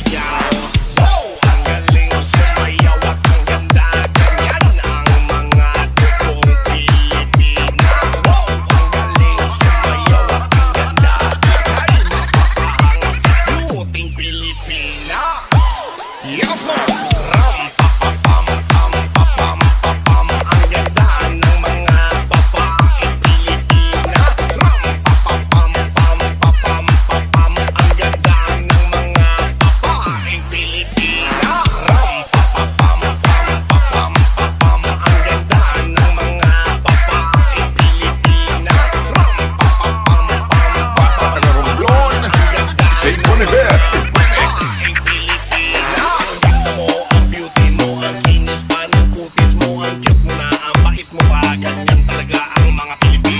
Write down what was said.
sumigaw. Ang galing sumayaw at ang ganda, ganyan ang mga dugong Pilipina. Ang galing sumayaw at ang ganda, ay mapapahanga sa luting Pilipina. Yes, mo! Ram, papapam, pam, papam, papam. Ang ganda ng mga babaeng Pilipina. Ram, papapam, pam, papam, papam. Ang ganda ng mga babaeng Pilipina. Ram, papapam, pam, papam, papam. Ang ganda ng mga babaeng Pilipina. Ram, papapam, pam, Pasa papam. en el romblón. Se pone ver. Ang Pilipina. Ang ganda mo, ang beauty mo, ang kinis pa ng kutis mo, ang cute mo na, ang bait mo pa. Ganyan talaga ang mga Pilipino.